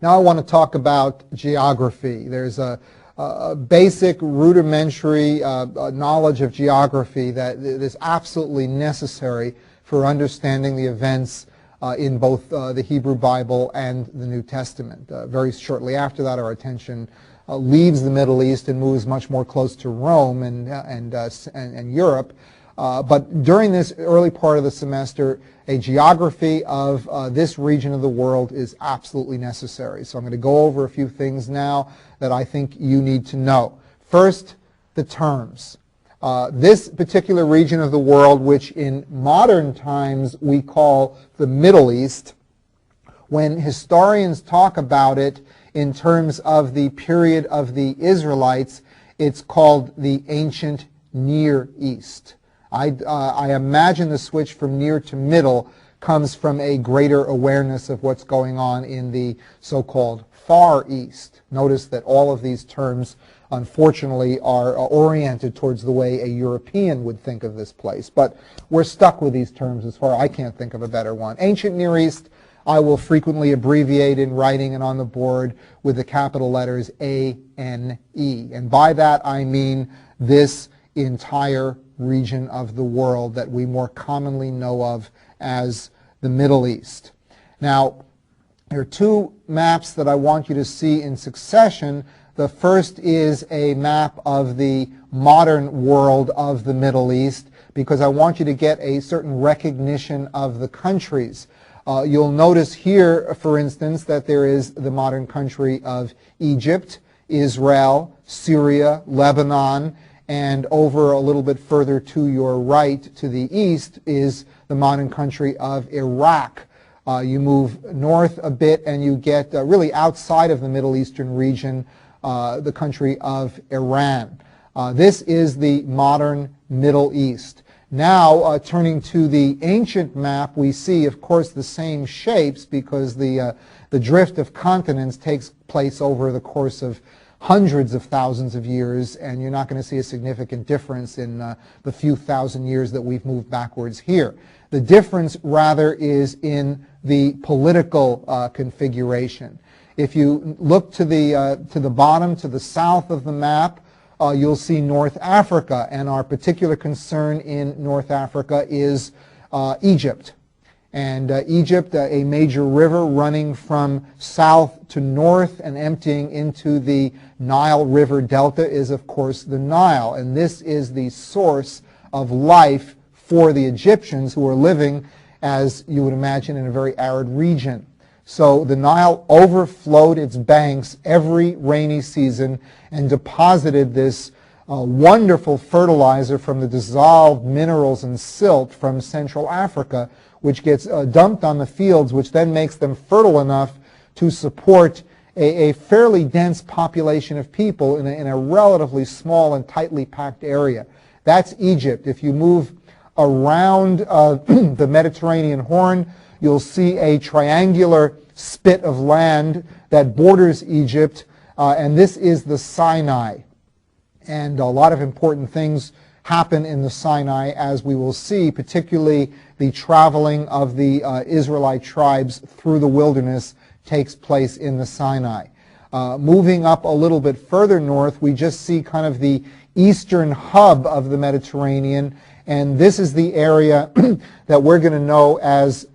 Now I want to talk about geography. There's a basic rudimentary knowledge of geography that is absolutely necessary for understanding the events in both the Hebrew Bible and the New Testament. Very shortly after that, our attention leaves the Middle East and moves much more close to Rome and Europe. But during this early part of the semester, a geography of this region of the world is absolutely necessary. So I'm going to go over a few things now that I think you need to know. First, the terms. This particular region of the world, which in modern times we call the Middle East, when historians talk about it in terms of the period of the Israelites, it's called the ancient Near East. I imagine the switch from near to middle comes from a greater awareness of what's going on in the so-called Far East. Notice that all of these terms, unfortunately, are oriented towards the way a European would think of this place. But we're stuck with these terms as far as I can't think of a better one. Ancient Near East, I will frequently abbreviate in writing and on the board with the capital letters A.N.E. And by that I mean this entire region of the world that we more commonly know of as the Middle East. Now, there are two maps that I want you to see in succession. The first is a map of the modern world of the Middle East, because I want you to get a certain recognition of the countries. You'll notice here, for instance, that there is the modern country of Egypt, Israel, Syria, Lebanon, and over a little bit further to your right, to the east, is the modern country of Iraq. You move north a bit and you get really outside of the Middle Eastern region, the country of Iran. This is the modern Middle East. Now, turning to the ancient map, we see, of course, the same shapes because the drift of continents takes place over the course of hundreds of thousands of years, and you're not going to see a significant difference in the few thousand years that we've moved backwards here. The difference, rather, is in the political configuration. If you look to the bottom, to the south of the map, you'll see North Africa, and our particular concern in North Africa is Egypt. And Egypt, a major river running from south to north and emptying into the Nile River Delta, is of course the Nile. And this is the source of life for the Egyptians, who are living, as you would imagine, in a very arid region. So the Nile overflowed its banks every rainy season and deposited this wonderful fertilizer from the dissolved minerals and silt from Central Africa, which gets dumped on the fields, which then makes them fertile enough to support a fairly dense population of people in a relatively small and tightly packed area. That's Egypt. If you move around the Mediterranean Horn, you'll see a triangular spit of land that borders Egypt, and this is the Sinai. And a lot of important things happen in the Sinai, as we will see, particularly the traveling of the Israelite tribes through the wilderness takes place in the Sinai. Moving up a little bit further north, we just see kind of the eastern hub of the Mediterranean, and this is the area that we're going to know as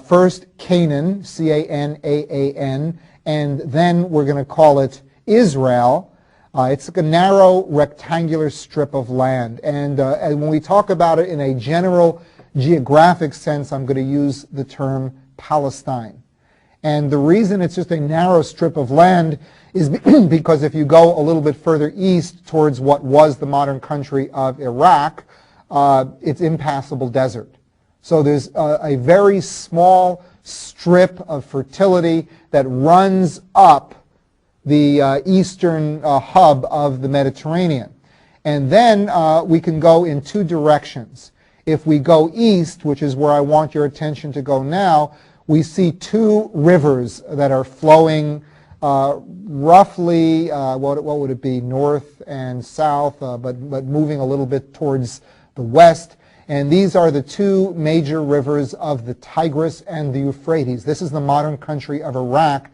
first Canaan, C-A-N-A-A-N, and then we're going to call it Israel. It's like a narrow rectangular strip of land, and when we talk about it in a general geographic sense, I'm going to use the term Palestine. And the reason it's just a narrow strip of land is because if you go a little bit further east towards what was the modern country of Iraq, it's impassable desert. So there's a very small strip of fertility that runs up the eastern hub of the Mediterranean. And then we can go in two directions. If we go east, which is where I want your attention to go now, we see two rivers that are flowing roughly, what would it be, north and south, but moving a little bit towards the west. And these are the two major rivers of the Tigris and the Euphrates. This is the modern country of Iraq.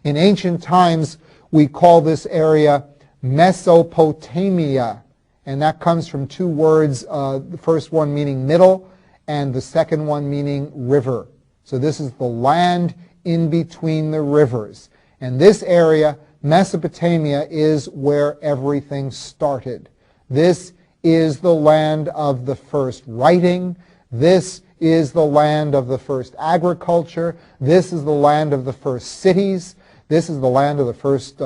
In ancient times, we call this area Mesopotamia, and that comes from two words, the first one meaning middle and the second one meaning river. So this is the land in between the rivers. And this area, Mesopotamia, is where everything started. This is the land of the first writing. This is the land of the first agriculture. This is the land of the first cities. This is the land of the first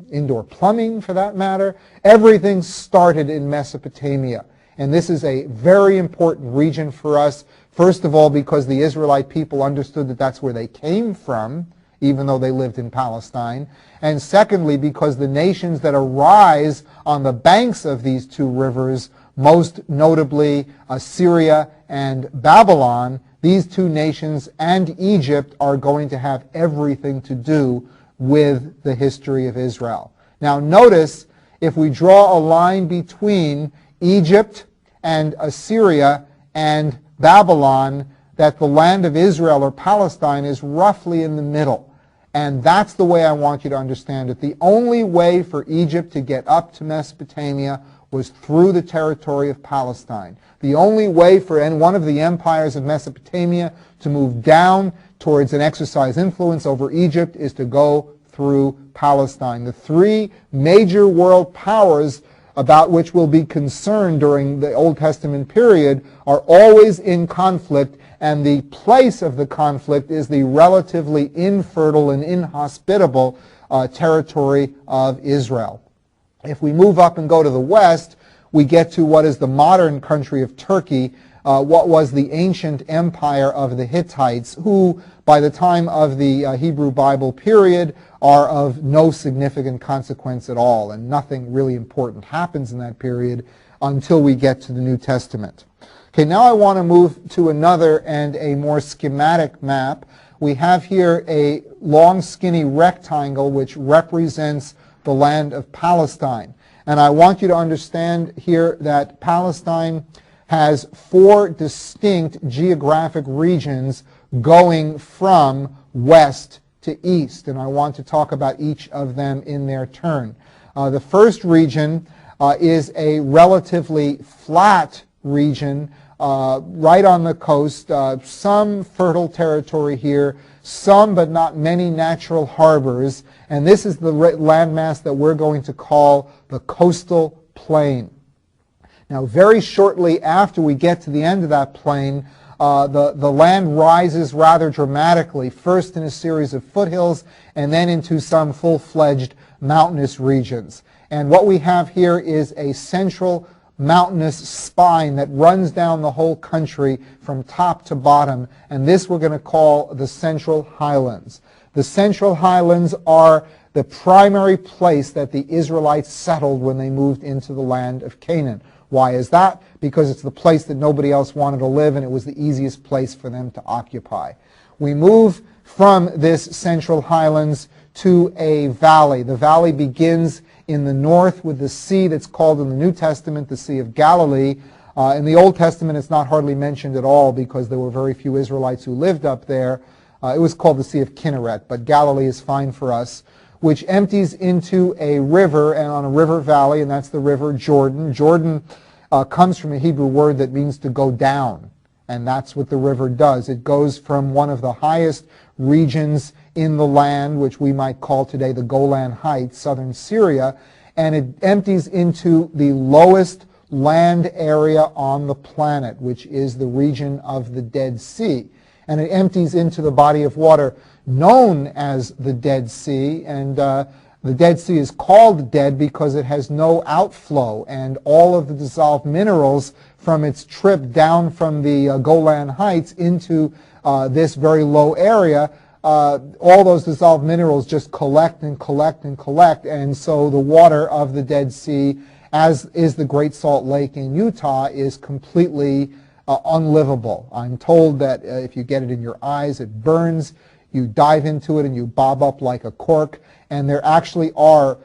indoor plumbing, for that matter. Everything started in Mesopotamia. And this is a very important region for us, first of all, because the Israelite people understood that that's where they came from, even though they lived in Palestine. And secondly, because the nations that arise on the banks of these two rivers, most notably Assyria and Babylon, these two nations and Egypt are going to have everything to do with the history of Israel. Now notice, if we draw a line between Egypt and Assyria and Babylon, that the land of Israel or Palestine is roughly in the middle. And that's the way I want you to understand it. The only way for Egypt to get up to Mesopotamia was through the territory of Palestine. The only way for one of the empires of Mesopotamia to move down towards and exercise influence over Egypt is to go through Palestine. The three major world powers about which we'll be concerned during the Old Testament period are always in conflict, and the place of the conflict is the relatively infertile and inhospitable territory of Israel. If we move up and go to the west, we get to what is the modern country of Turkey, what was the ancient empire of the Hittites, who by the time of the Hebrew Bible period are of no significant consequence at all, and nothing really important happens in that period until we get to the New Testament. Okay, now I want to move to another and a more schematic map. We have here a long skinny rectangle which represents the land of Palestine. And I want you to understand here that Palestine has four distinct geographic regions going from west to east, and I want to talk about each of them in their turn. The first region is a relatively flat region right on the coast, some fertile territory here, some but not many natural harbors, and this is the landmass that we're going to call the coastal plain. Now, very shortly after we get to the end of that plain, the land rises rather dramatically, first in a series of foothills and then into some full-fledged mountainous regions. And what we have here is a central mountainous spine that runs down the whole country from top to bottom, and this we're going to call the Central Highlands. The Central Highlands are the primary place that the Israelites settled when they moved into the land of Canaan. Why is that? Because it's the place that nobody else wanted to live, and it was the easiest place for them to occupy. We move from this Central Highlands to a valley. The valley begins in the north with the sea that's called in the New Testament the Sea of Galilee. In the Old Testament it's not hardly mentioned at all because there were very few Israelites who lived up there. It was called the Sea of Kinneret, but Galilee is fine for us, which empties into a river and on a river valley, and that's the river Jordan. Jordan comes from a Hebrew word that means to go down, and that's what the river does. It goes from one of the highest regions in the land, which we might call today the Golan Heights, southern Syria, and it empties into the lowest land area on the planet, which is the region of the Dead Sea. And it empties into the body of water known as the Dead Sea, and the Dead Sea is called dead because it has no outflow, and all of the dissolved minerals from its trip down from the Golan Heights into this very low area, all those dissolved minerals just collect and collect and collect, and so the water of the Dead Sea, as is the Great Salt Lake in Utah, is completely unlivable. I'm told that if you get it in your eyes, it burns. You dive into it and you bob up like a cork, and there actually are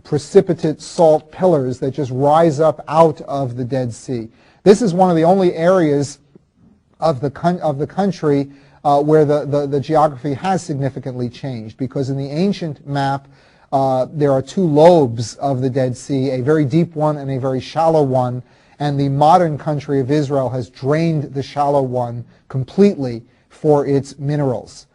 precipitate salt pillars that just rise up out of the Dead Sea. This is one of the only areas of the country where the geography has significantly changed, because in the ancient map there are two lobes of the Dead Sea, a very deep one and a very shallow one, and the modern country of Israel has drained the shallow one completely for its minerals.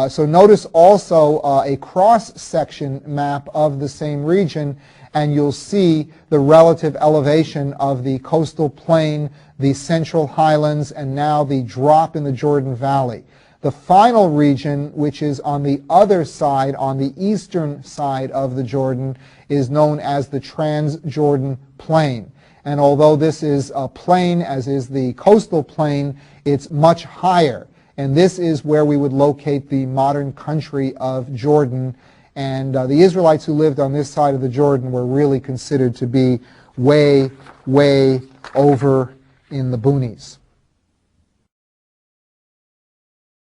So notice also a cross-section map of the same region, and you'll see the relative elevation of the coastal plain, the Central Highlands, and now the drop in the Jordan Valley. The final region, which is on the other side, on the eastern side of the Jordan, is known as the Transjordan Plain. And although this is a plain, as is the coastal plain, it's much higher. And this is where we would locate the modern country of Jordan. And the Israelites who lived on this side of the Jordan were really considered to be way, way over in the boonies.